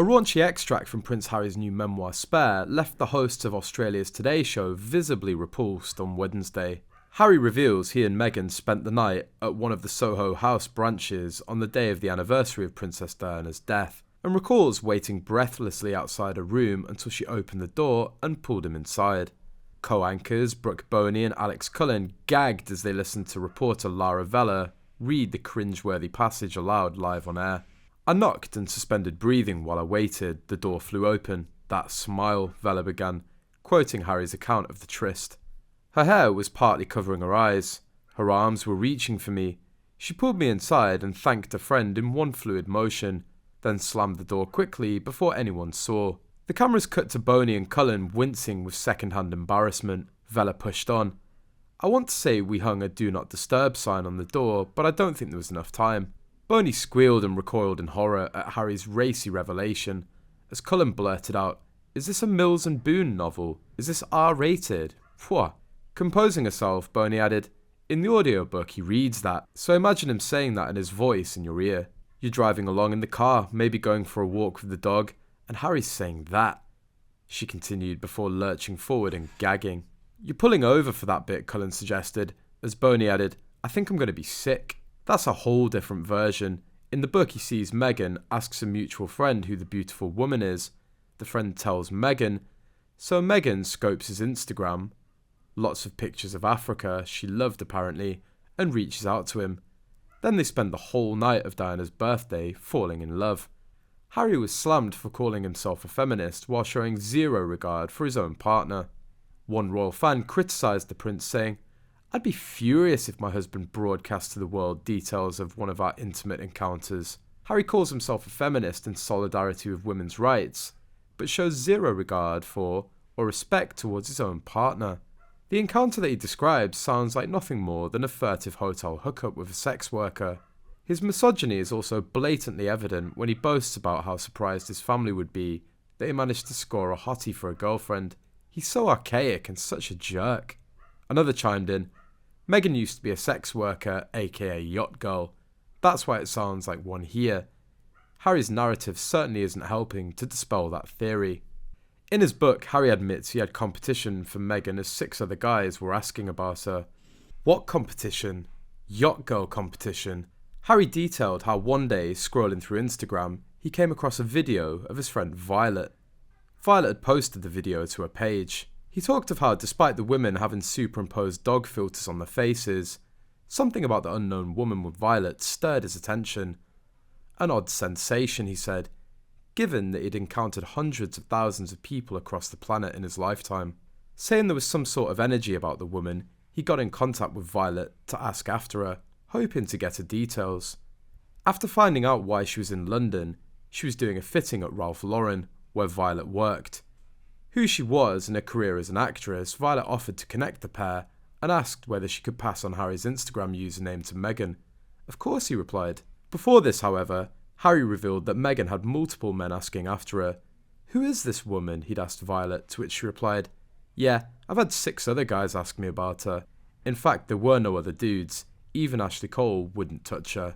A raunchy extract from Prince Harry's new memoir Spare left the hosts of Australia's Today show visibly repulsed on Wednesday. Harry reveals he and Meghan spent the night at one of the Soho House branches on the day of the anniversary of Princess Diana's death, and recalls waiting breathlessly outside a room until she opened the door and pulled him inside. Co-anchors Brooke Boney and Alex Cullen gagged as they listened to reporter Lara Vella read the cringeworthy passage aloud live on air. I knocked and suspended breathing while I waited. The door flew open. That smile, Vella began, quoting Harry's account of the tryst. Her hair was partly covering her eyes. Her arms were reaching for me. She pulled me inside and thanked a friend in one fluid motion, then slammed the door quickly before anyone saw. The cameras cut to Boney and Cullen wincing with second-hand embarrassment. Vella pushed on. I want to say we hung a do not disturb sign on the door, but I don't think there was enough time. Boney squealed and recoiled in horror at Harry's racy revelation, as Cullen blurted out, "Is this a Mills and Boon novel? Is this R-rated? Pwah." Composing herself, Boney added, "In the audiobook he reads that, so imagine him saying that in his voice in your ear. You're driving along in the car, maybe going for a walk with the dog, and Harry's saying that," she continued before lurching forward and gagging. "You're pulling over for that bit," Cullen suggested, as Boney added, "I think I'm going to be sick." That's a whole different version. In the book, he sees Meghan, asks a mutual friend who the beautiful woman is. The friend tells Meghan, so Meghan scopes his Instagram. Lots of pictures of Africa, she loved apparently, and reaches out to him. Then they spend the whole night of Diana's birthday falling in love. Harry was slammed for calling himself a feminist while showing zero regard for his own partner. One royal fan criticised the prince, saying, "I'd be furious if my husband broadcast to the world details of one of our intimate encounters." Harry calls himself a feminist in solidarity with women's rights, but shows zero regard for or respect towards his own partner. The encounter that he describes sounds like nothing more than a furtive hotel hookup with a sex worker. His misogyny is also blatantly evident when he boasts about how surprised his family would be that he managed to score a hottie for a girlfriend. He's so archaic and such a jerk. Another chimed in, "Meghan used to be a sex worker, aka yacht girl. That's why it sounds like one here." Harry's narrative certainly isn't helping to dispel that theory. In his book, Harry admits he had competition for Meghan as 6 other guys were asking about her. What competition? Yacht girl competition. Harry detailed how one day, scrolling through Instagram, he came across a video of his friend Violet. Violet had posted the video to her page. He talked of how, despite the women having superimposed dog filters on their faces, something about the unknown woman with Violet stirred his attention. An odd sensation, he said, given that he'd encountered hundreds of thousands of people across the planet in his lifetime. Saying there was some sort of energy about the woman, he got in contact with Violet to ask after her, hoping to get her details. After finding out why she was in London, she was doing a fitting at Ralph Lauren, where Violet worked. Who she was and her career as an actress, Violet offered to connect the pair and asked whether she could pass on Harry's Instagram username to Meghan. Of course, he replied. Before this, however, Harry revealed that Meghan had multiple men asking after her. "Who is this woman?" he'd asked Violet, to which she replied, "Yeah, I've had 6 other guys ask me about her. In fact, there were no other dudes. Even Ashley Cole wouldn't touch her."